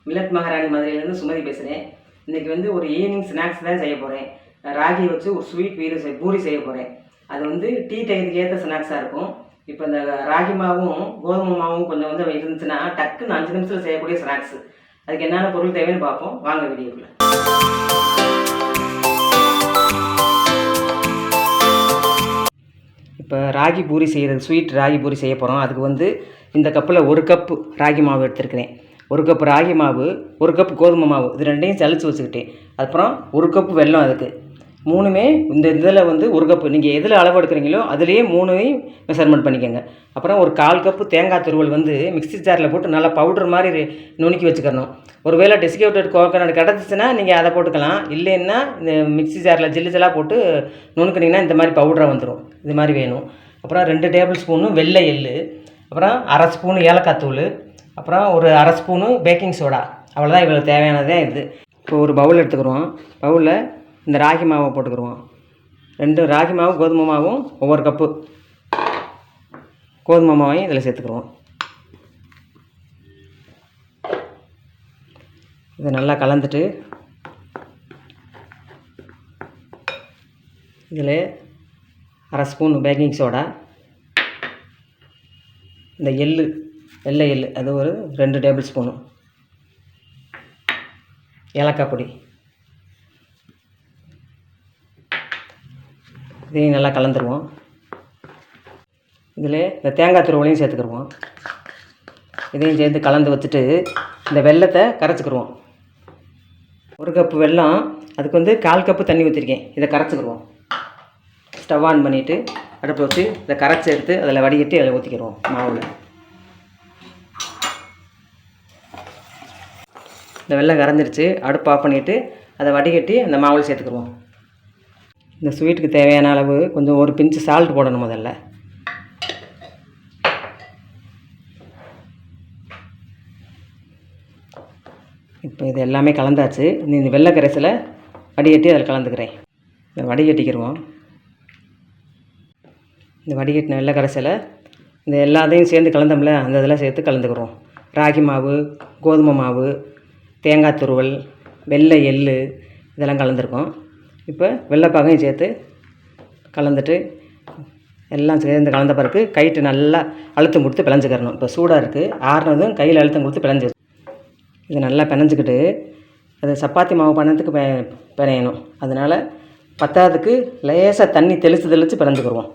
Millet மகாராணி மதுரையிலேருந்து சுமதி பேசுகிறேன். இன்றைக்கி வந்து ஒரு ஈவினிங் ஸ்நாக்ஸ் தான் செய்ய போகிறேன். ராகி வச்சு ஒரு ஸ்வீட் பூரி செய்ய போகிறேன். அது வந்து டீ டைத்துக்கு ஏற்ற ஸ்நாக்ஸாக இருக்கும். இப்போ இந்த ராகி மாவும் கோதுமை மாவும் கொஞ்சம் இருந்துச்சுன்னா டக்குன்னு 5 நிமிஷத்தில் செய்யக்கூடிய ஸ்நாக்ஸு. அதுக்கு என்னென்ன பொருள் தேவைன்னு பார்ப்போம். வாங்க வீடியோக்குள்ள. இப்போ ராகி பூரி செய்கிறது, ஸ்வீட் ராகி பூரி செய்ய போகிறோம். அதுக்கு வந்து இந்த கப்பில் 1 கப்பு ராகி மாவு எடுத்துருக்கிறேன். 1 கப்பு ராகி மாவு, 1 கப்பு கோதுமை மாவு, இது ரெண்டையும் சளிச்சு வச்சுக்கிட்டேன். அப்புறம் 1 கப்பு வெல்லம். அதுக்கு 3மே இந்த இதில் வந்து 1 கப்பு, நீங்கள் எதில் அளவு எடுக்கிறீங்களோ அதுலேயே 3ஐயும் மெஷர்மெண்ட் பண்ணிக்கோங்க. அப்புறம் ஒரு 1/4 கப்பு தேங்காய் துருவல் வந்து மிக்ஸி ஜாரில் போட்டு நல்லா பவுடர் மாதிரி நுணுக்கி வச்சுக்கணும். ஒருவேளை டெசிகேட்டட் கோகனட் கிடச்சிச்சின்னா நீங்கள் அதை போட்டுக்கலாம். இல்லைன்னா இந்த மிக்ஸி ஜாரில் ஜில்லாக போட்டு நுணுக்குனிங்கன்னா இந்த மாதிரி பவுடராக வந்துடும். இது மாதிரி வேணும். அப்புறம் 2 டேபிள் ஸ்பூனு வெள்ளை எள்ளு, அப்புறம் 1/2 ஸ்பூனு ஏலக்காய் தூள், அப்புறம் ஒரு 1/2 ஸ்பூனு பேக்கிங் சோடா. அவ்வளோதான், இவ்வளோ தேவையானதே இது. இப்போ ஒரு பவுல் எடுத்துக்கிறோம். பவுலில் இந்த ராகி மாவை போட்டுக்கிடுவோம். 2 ராகி மாவும் கோதுமை மாவும் ஒவ்வொரு கப்பு கோதுமை மாவையும் இதில் சேர்த்துக்குருவோம். இதை நல்லா கலந்துட்டு இதில் 1/2 ஸ்பூன் பேக்கிங் சோடா, இந்த எள்ளு, வெள்ளை எள்ளு அது ஒரு 2 டேபிள் ஸ்பூனு, ஏலக்காய் பொடி, இதையும் நல்லா கலந்துருவோம். இதில் இந்த தேங்காய் துருவலையும் சேர்த்துக்கிடுவோம். இதையும் சேர்த்து கலந்து வச்சுட்டு இந்த வெல்லத்தை கரைச்சிக்கிடுவோம். 1 கப்பு வெல்லம், அதுக்கு வந்து 1/4 கப்பு தண்ணி ஊற்றிருக்கேன். இதை கரைச்சிக்கிடுவோம். ஸ்டவ் ஆன் பண்ணிவிட்டு அடுப்பில் வச்சு இதை கரைச்சி எடுத்து அதில் வடிகட்டி அதில் ஊற்றிக்கிடுவோம் மாவில். இந்த வெல்லம் கரைஞ்சிருச்சு. அடுப்பு ஆஃப் பண்ணிவிட்டு அதை வடிகட்டி அந்த மாவில் சேர்த்துக்கிடுவோம். இந்த ஸ்வீட்டுக்கு தேவையான அளவு கொஞ்சம் ஒரு பிஞ்சு சால்ட் போடணும் முதல்ல. இப்போ இது எல்லாமே கலந்தாச்சு. இந்த வெள்ளை கரைசலை வடிகட்டி அதில் கலந்துக்கிறேன். இந்த வடிகட்டிக்கிடுவோம். இந்த வடிகட்டின வெள்ளை கரைசலை இந்த எல்லாத்தையும் சேர்ந்து கலந்தோம்ல, அந்த இதெல்லாம் சேர்த்து கலந்துக்கிறோம். ராகி மாவு, கோதுமை மாவு, தேங்காய் துருவல், வெள்ளை எள்ளு இதெல்லாம் கலந்துருக்கோம். இப்போ வெள்ளைப்பாகையும் சேர்த்து கலந்துட்டு எல்லாம் சேர்ந்து கலந்த பிறகு கைட்டு நல்லா அழுத்தம் கொடுத்து பிணைஞ்சிக்கிறணும். இப்போ சூடாக இருக்குது, ஆறுனதும் கையில் அழுத்தம் கொடுத்து பிணைஞ்சி இதை நல்லா பிணைஞ்சிக்கிட்டு அது சப்பாத்தி மாவு பண்ணதுக்கு பிணையணும். அதனால் பத்தாவதுக்கு லேசாக தண்ணி தெளித்து பிணைஞ்சிக்கிடுவோம்.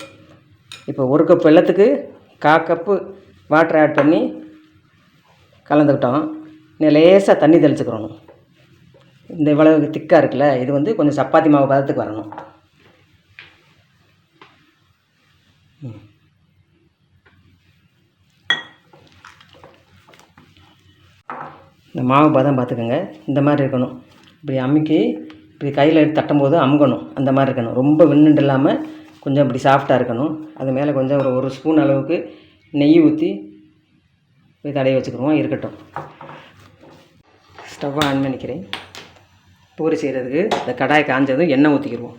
இப்போ 1 கப் வெல்லத்துக்கு 1/4 கப்பு வாட்டர் ஆட் பண்ணி கலந்துக்கிட்டோம். இன்னும் லேசாக தண்ணி தெளிச்சுக்கிறணும். இந்த இவ்வளவு திக்காக இருக்குல்ல, இது வந்து கொஞ்சம் சப்பாத்தி மாவு பதத்துக்கு வரணும். இந்த மாவு பதம் பார்த்துக்கோங்க. இந்த மாதிரி இருக்கணும். இப்படி அமுக்கி இப்படி கையில் எடுத்து தட்டும்போது அமுகணும். அந்த மாதிரி இருக்கணும். ரொம்ப விண்ணுண்டு இல்லாமல் கொஞ்சம் இப்படி சாஃப்டாக இருக்கணும். அது மேலே கொஞ்சம் ஒரு ஸ்பூன் அளவுக்கு நெய் ஊற்றி இப்படி தடவி வச்சுக்கிடுவோம். இருக்கட்டும். ஸ்டவ்வை ஆன் பண்ணிக்கிறேன். பூரி செய்கிறதுக்கு இந்த கடாய் காஞ்சதும் எண்ணெய் ஊற்றிக்கிடுவோம்.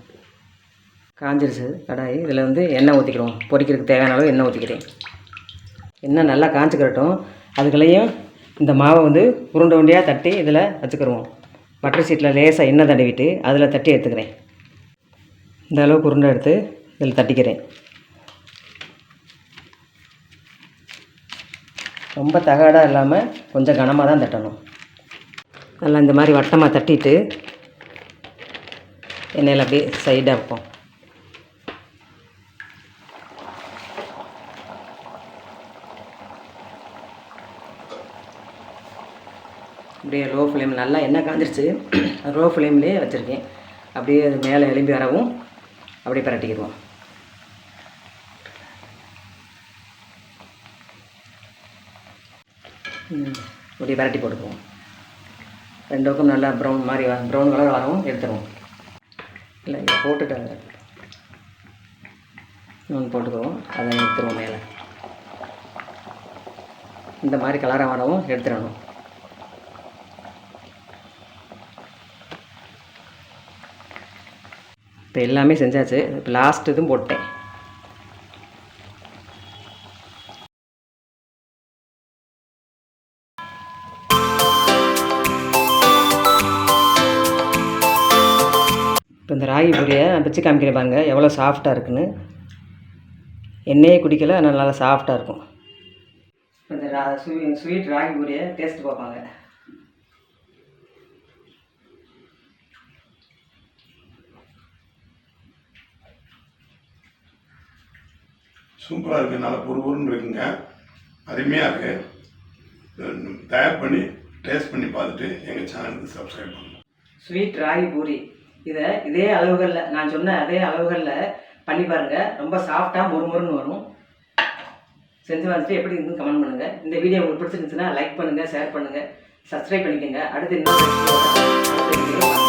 காஞ்சிருச்சு கடாய். இதில் வந்து எண்ணெய் ஊற்றிக்கிடுவோம். பொரிக்கிறதுக்கு தேவையான அளவு எண்ணெய் ஊற்றிக்கிறேன். எண்ணெய் நல்லா காஞ்சிக்கிறட்டும். அதுக்குள்ளேயும் இந்த மாவை வந்து உருண்டை உருண்டையாக தட்டி இதில் வச்சுக்கிடுவோம். பட்டர் சீட்டில் லேசாக எண்ணெய் தடவிட்டு அதில் தட்டி எடுத்துக்கிறேன். இந்த அளவுக்கு உருண்டை எடுத்து இதில் தட்டிக்கிறேன். ரொம்ப தகடாக இல்லாமல் கொஞ்சம் கனமாக தான் தட்டணும். நல்லா இந்த மாதிரி வட்டமாக தட்டிட்டு எண்ணெயில் அப்படியே சைடாக வைப்போம். அப்படியே லோ ஃப்ளேம், நல்லா எண்ணெய் காஞ்சிருச்சு. லோ ஃப்ளேம்லேயே வச்சுருக்கேன். அப்படியே அது மேலே எலும்பி வரவும் அப்படியே பரட்டிக்கிடுவோம். அப்படியே பரட்டி போட்டுக்குவோம். 2 பக்கம் நல்லா ப்ரௌன் கலர் வரவும் எடுத்துருவோம். இல்லை இதை போட்டுட்டு இன்னொன்று போட்டுக்குவோம். அதை எடுத்துருவோம். மேலே இந்த மாதிரி கலராக வரவும் எடுத்துடணும். இப்போ எல்லாமே செஞ்சாச்சு. இப்போ லாஸ்ட் இதுவும் போட்டேன். ராகி பூரியை நான் பிச்சு காமிக்கிறேன் பாருங்கள் எவ்வளோ சாஃப்டாக இருக்குன்னு. எண்ணெயே குடிக்கல, ஆனால் நல்லா சாஃப்டாக இருக்கும். இந்த ஸ்வீட் ராகி பூரியை டேஸ்ட் பார்ப்பாங்க. சூப்பராக இருக்குது, நல்லா பொறுன்னு இருக்குங்க, அருமையாக இருக்குது. தயார் பண்ணி டேஸ்ட் பண்ணி பார்த்துட்டு எங்கள் சேனலுக்கு சப்ஸ்கிரைப் பண்ணுங்கள். ஸ்வீட் ராகி பூரி இதை இதே அளவுகளில் நான் சொன்ன அதே அளவுகளில் பண்ணி பாருங்கள். ரொம்ப சாஃப்டாக மொறுமொறுன்னு வரும். செஞ்சு பார்த்துட்டு எப்படி இருக்குன்னு கமெண்ட் பண்ணுங்கள். இந்த வீடியோ உங்களுக்கு பிடிச்சிருந்துச்சுன்னா லைக் பண்ணுங்கள், ஷேர் பண்ணுங்கள், சப்ஸ்கிரைப் பண்ணிக்கோங்க. அடுத்து இன்னொரு